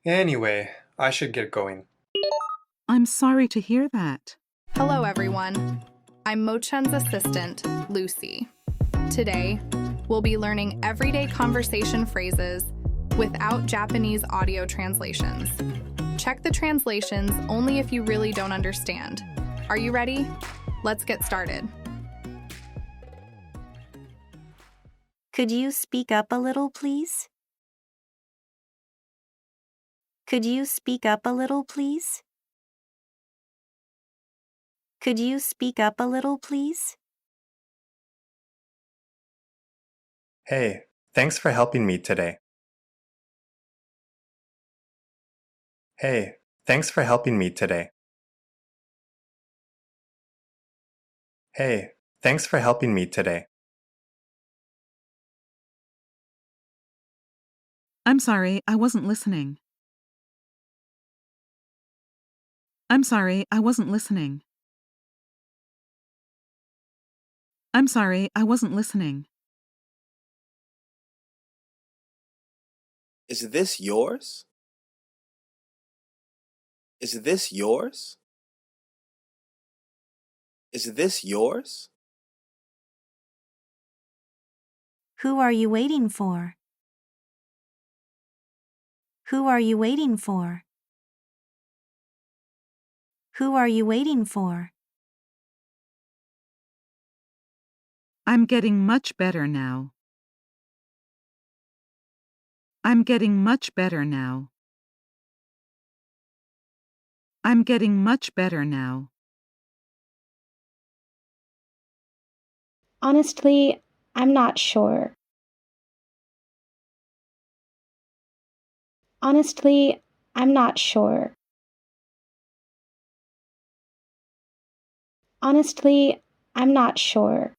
Anyway, I should get going. I'm sorry to hear that. Hello, everyone. I'm Mochan's assistant, Lucy. Today, we'll be learning everyday conversation phrases without Japanese audio translations. Check the translations only if you really don't understand. Are you ready? Let's get started. Could you speak up a little, please? Could you speak up a little, please? Could you speak up a little, please? Hey, thanks for helping me today. Hey, thanks for helping me today. Hey, thanks for helping me today. I'm sorry, I wasn't listening. I'm sorry, I wasn't listening. I'm sorry, I wasn't listening. Is this yours? Is this yours? Is this yours? Who are you waiting for? Who are you waiting for? Who are you waiting for? I'm getting much better now. I'm getting much better now. I'm getting much better now. Honestly, I'm not sure. Honestly, I'm not sure. Honestly, I'm not sure.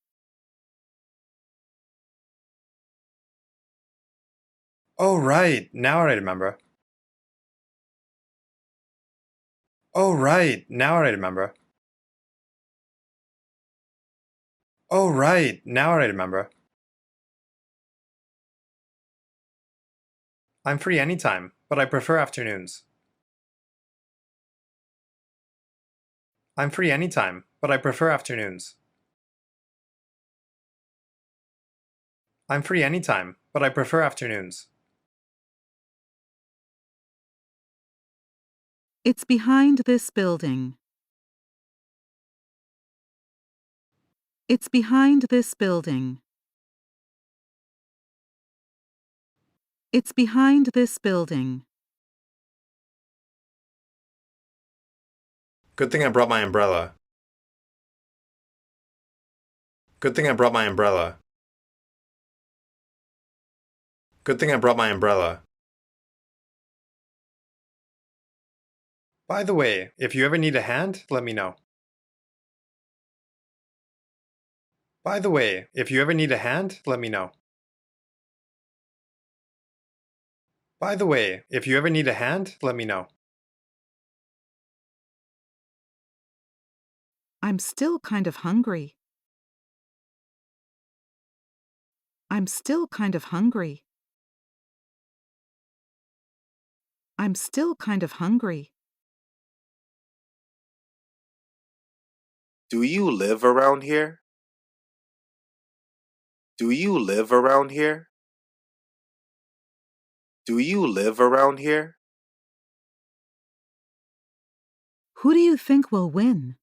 Oh, right, now I remember. Oh, right, now I remember. Oh, right, now I remember. I'm free anytime, but I prefer afternoons. I'm free anytime, but I prefer afternoons. I'm free anytime, but I prefer afternoons. It's behind this building. It's behind this building. It's behind this building. Good thing I brought my umbrella. Good thing I brought my umbrella. Good thing I brought my umbrella. By the way, if you ever need a hand, let me know. By the way, if you ever need a hand, let me know. By the way, if you ever need a hand, let me know. I'm still kind of hungry. I'm still kind of hungry. I'm still kind of hungry. Do you live around here? Do you live around here? Do you live around here? Who do you think will win?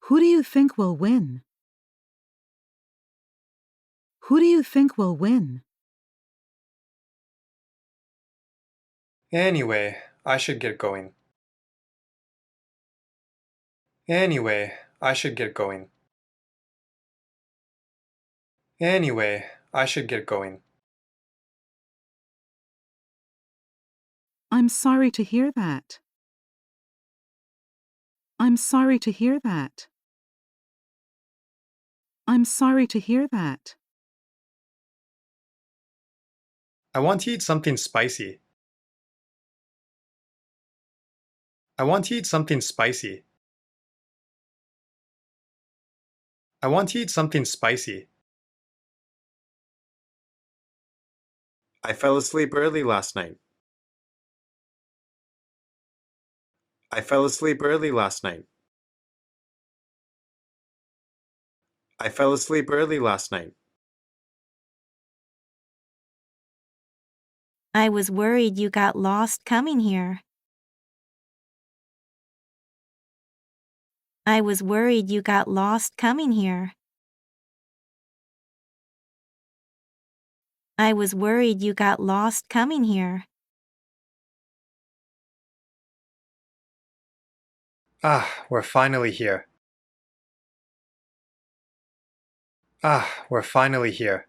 Who do you think will win? Who do you think will win? Anyway, I should get going. Anyway, I should get going. Anyway, I should get going. I'm sorry to hear that. I'm sorry to hear that. I'm sorry to hear that. I want to eat something spicy. I want to eat something spicy. I want to eat something spicy. I fell asleep early last night. I fell asleep early last night. I fell asleep early last night. I was worried you got lost coming here. I was worried you got lost coming here. I was worried you got lost coming here. Ah, we're finally here. Ah, we're finally here.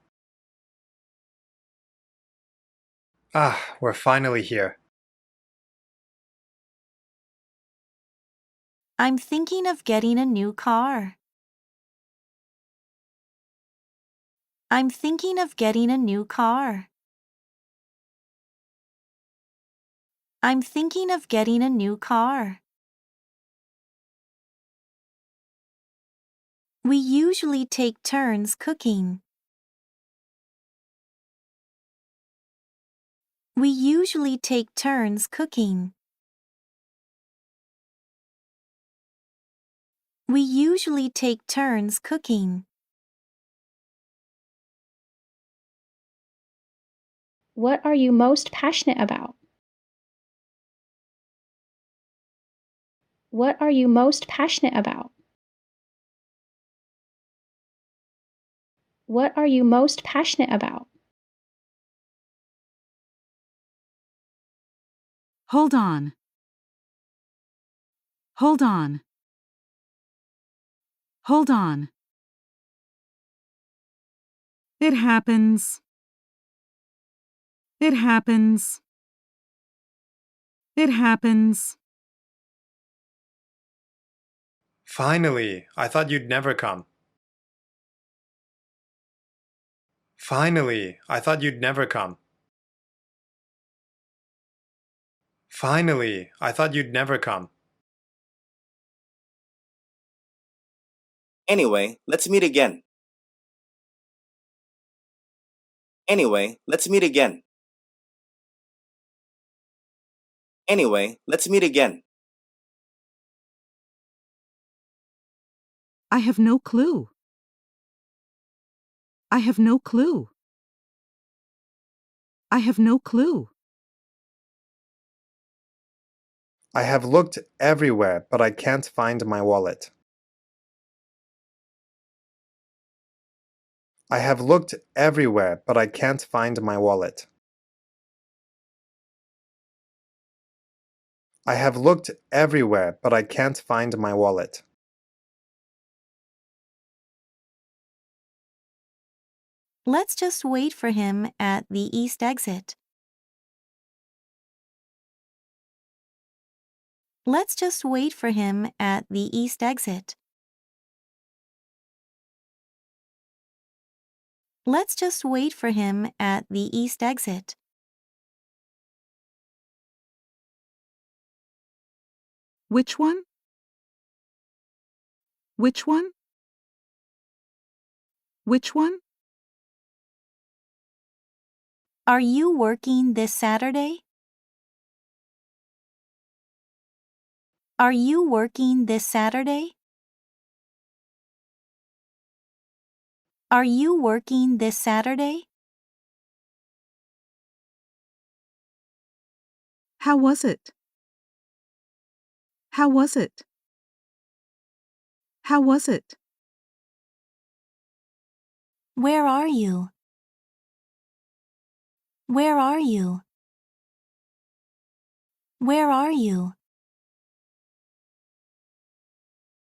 Ah, we're finally here. I'm thinking of getting a new car. I'm thinking of getting a new car. I'm thinking of getting a new car. We usually take turns cooking. We usually take turns cooking. We usually take turns cooking. What are you most passionate about? What are you most passionate about? What are you most passionate about? Hold on. Hold on. Hold on. It happens. It happens. It happens. Finally, I thought you'd never come. Finally, I thought you'd never come. Finally, I thought you'd never come. Anyway, let's meet again. Anyway, let's meet again. Anyway, let's meet again. I have no clue. I have no clue. I have no clue. I have looked everywhere, but I can't find my wallet. I have looked everywhere, but I can't find my wallet. I have looked everywhere, but I can't find my wallet. Let's just wait for him at the east exit. Let's just wait for him at the east exit. Let's just wait for him at the east exit. Which one? Which one? Which one? Are you working this Saturday? Are you working this Saturday? Are you working this Saturday? How was it? How was it? How was it? Where are you? Where are you? Where are you?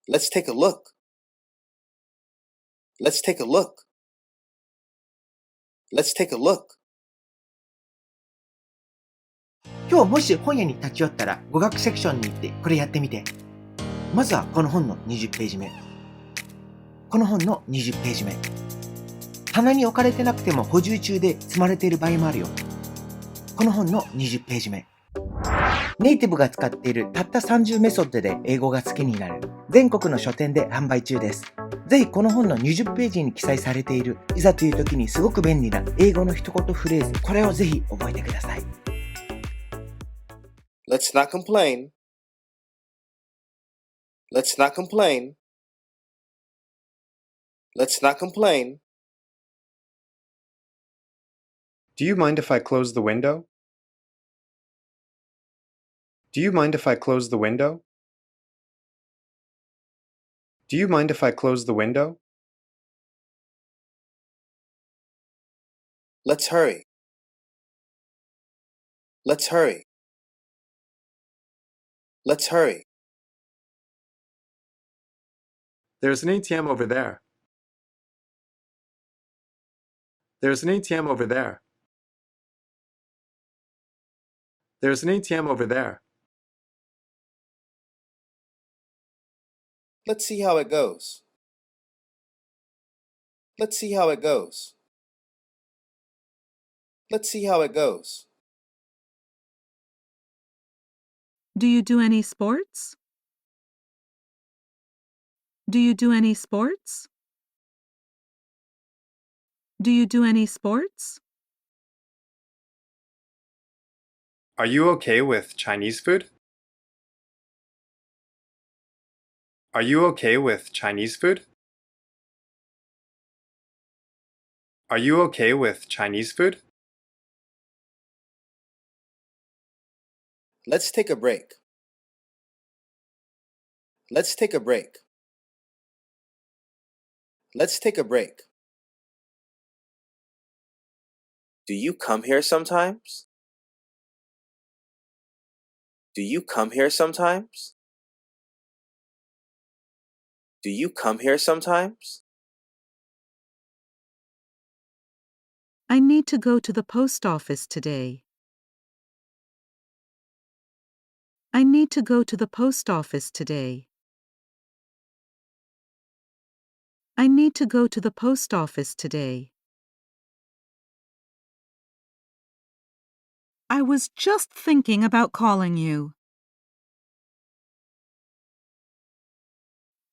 Let's take a look. Let's take a look. Let's take a look. 今日もし本屋に立ち寄ったら語学セクションに行ってこれやってみて。まずはこの本の20ページ目。この本の20ページ目。棚に置かれてなくても補充中で積まれている場合もあるよ。この本の20ページ目。ネイティブが使っているたった30メソッドで英語が好きになる全国の書店で販売中です。ぜひこの本の20ページに記載されているいざという時にすごく便利な英語の一言フレーズ、これをぜひ覚えてください。Let's not complain. Let's not complain. Let's not complain. Do you mind if I close the window? Do you mind if I close the window? Do you mind if I close the window? Let's hurry. Let's hurry. Let's hurry. There's an ATM over there. There's an ATM over there. There's an ATM over there. Let's see how it goes. Let's see how it goes. Let's see how it goes. Do you do any sports? Do you do any sports? Do you do any sports? Are you okay with Chinese food? Are you okay with Chinese food? Are you okay with Chinese food? Let's take a break. Let's take a break. Let's take a break. Do you come here sometimes? Do you come here sometimes? Do you come here sometimes? I need to go to the post office today. I need to go to the post office today. I need to go to the post office today. I was just thinking about calling you.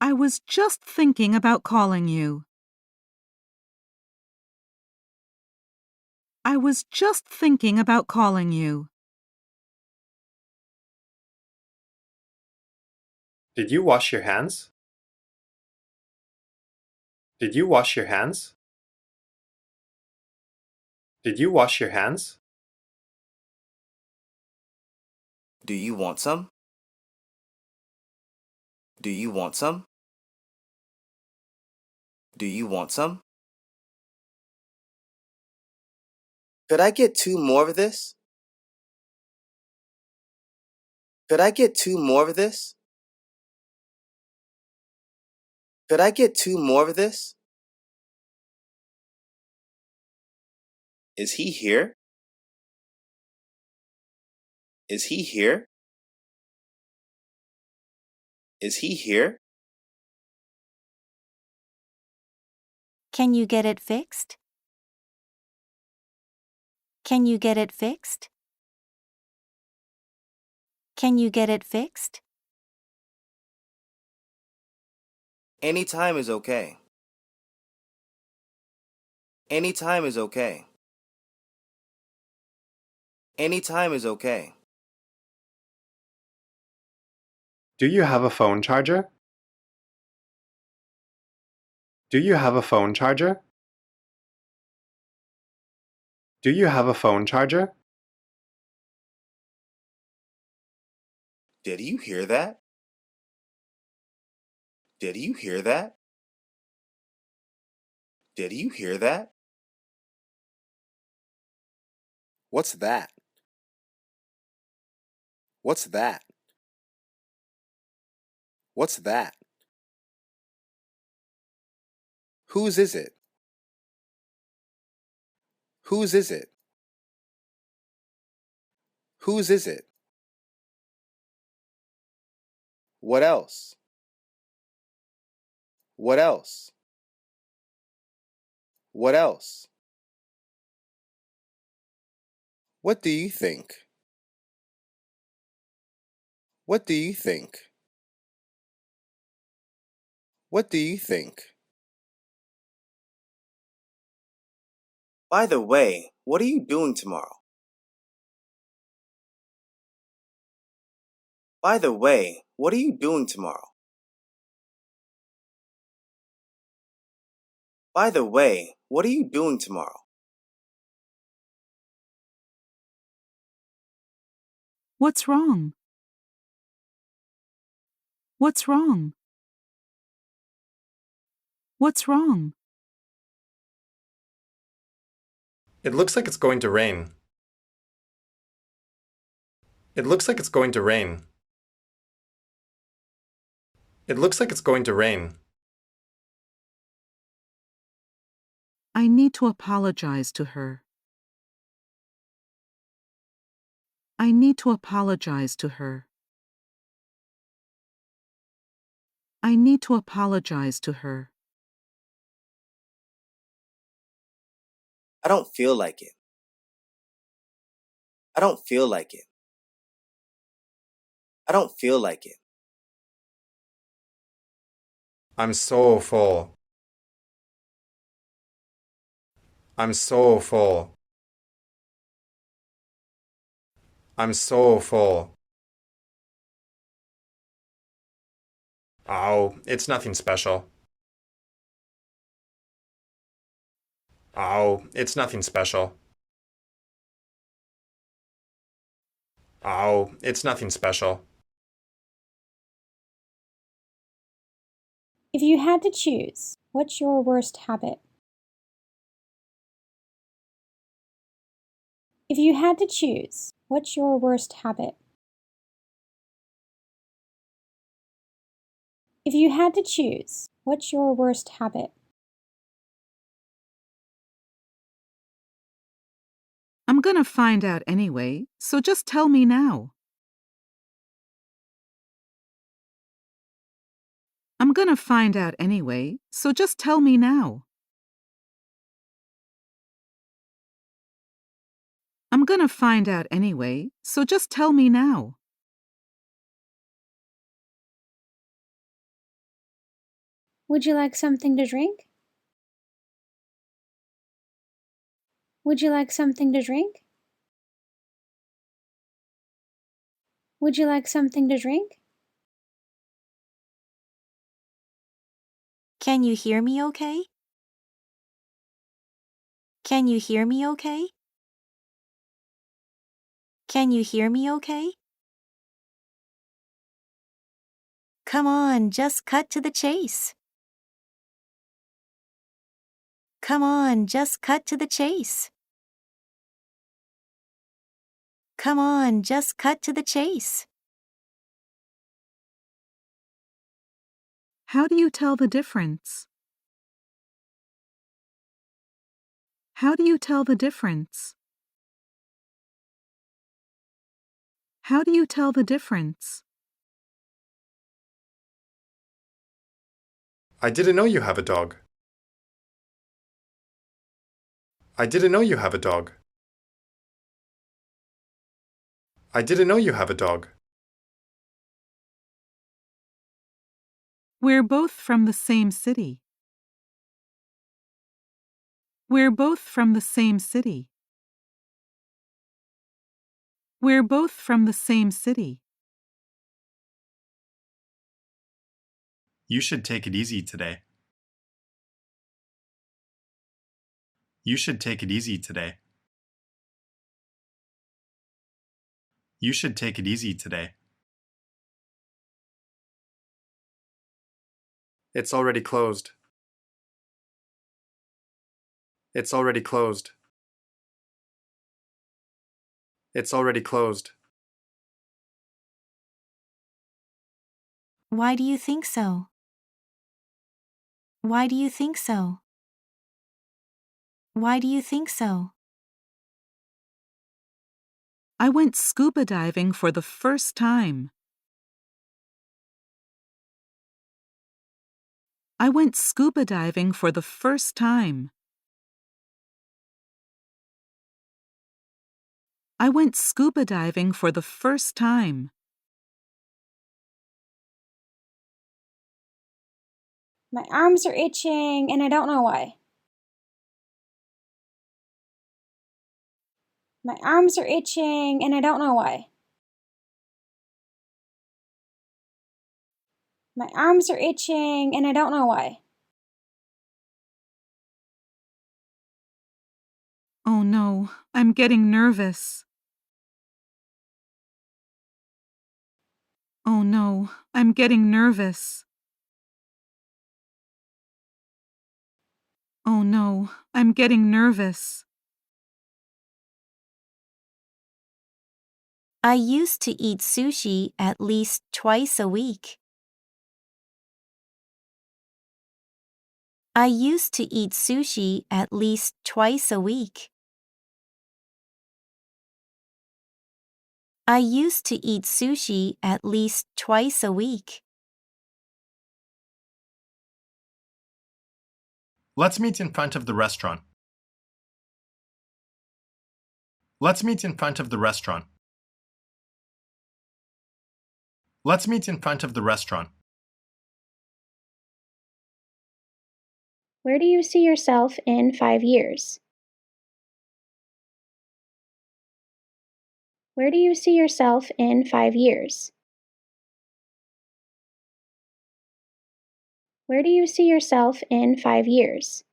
I was just thinking about calling you. I was just thinking about calling you. Did you wash your hands? Did you wash your hands? Did you wash your hands? Do you want some? Do you want some? Do you want some? Could I get 2 more of this? Could I get 2 more of this? Could I get 2 more of this? Is he here? Is he here? Is he here? Can you get it fixed? Can you get it fixed? Can you get it fixed? Any time is okay. Any time is okay. Any time is okay. Do you have a phone charger? Do you have a phone charger? Do you have a phone charger? Did you hear that? Did you hear that? Did you hear that? What's that? What's that? What's that? Whose is it? Whose is it? Whose is it? What else? What else? What else? What do you think? What do you think? What do you think? By the way, what are you doing tomorrow? By the way, what are you doing tomorrow? By the way, what are you doing tomorrow? What's wrong? What's wrong? What's wrong? It looks like it's going to rain. It looks like it's going to rain. It looks like it's going to rain. I need to apologize to her. I need to apologize to her. I need to apologize to her. I don't feel like it. I don't feel like it. I don't feel like it. I'm so full. I'm so full. I'm so full. Oh, it's nothing special. Oh, it's nothing special. Oh, it's nothing special. If you had to choose, what's your worst habit? If you had to choose, what's your worst habit? If you had to choose, what's your worst habit? I'm gonna find out anyway, so just tell me now. I'm gonna find out anyway, so just tell me now. I'm gonna find out anyway, so just tell me now. Would you like something to drink? Would you like something to drink? Would you like something to drink? Can you hear me okay? Can you hear me okay? Can you hear me okay? Come on, just cut to the chase. Come on, just cut to the chase. Come on, just cut to the chase. How do you tell the difference? How do you tell the difference? How do you tell the difference? I didn't know you have a dog. I didn't know you have a dog. I didn't know you have a dog. We're both from the same city. We're both from the same city. We're both from the same city. You should take it easy today. You should take it easy today. You should take it easy today. It's already closed. It's already closed. It's already closed. Why do you think so? Why do you think so? Why do you think so? I went scuba diving for the first time. I went scuba diving for the first time. I went scuba diving for the first time. My arms are itching and I don't know why. My arms are itching and I don't know why. My arms are itching and I don't know why. Oh no, I'm getting nervous. Oh no, I'm getting nervous. Oh no, I'm getting nervous. I used to eat sushi at least twice a week. I used to eat sushi at least twice a week. I used to eat sushi at least twice a week. Let's meet in front of the restaurant. Let's meet in front of the restaurant. Let's meet in front of the restaurant. Where do you see yourself in 5 years? Where do you see yourself in 5 years? Where do you see yourself in 5 years?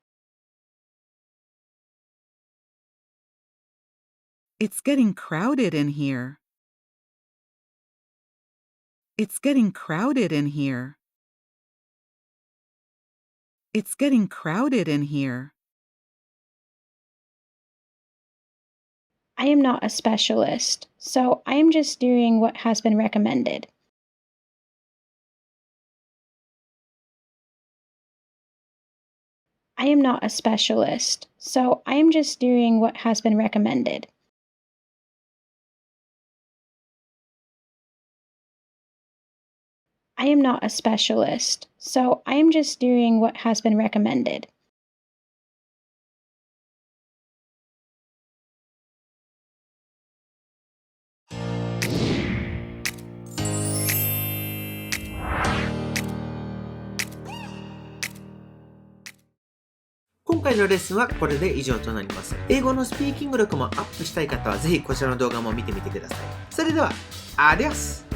It's getting crowded in here. It's getting crowded in here. It's getting crowded in here. I am not a specialist, so I am just doing what has been recommended. I am not a specialist, so I am just doing what has been recommended. I am not a specialist, so I am just doing what has been recommended.「今回のレッスンはこれで以上となります。英語のスピーキング力もアップしたい方はぜひこちらの動画も見てみてください。それでは、アディオス！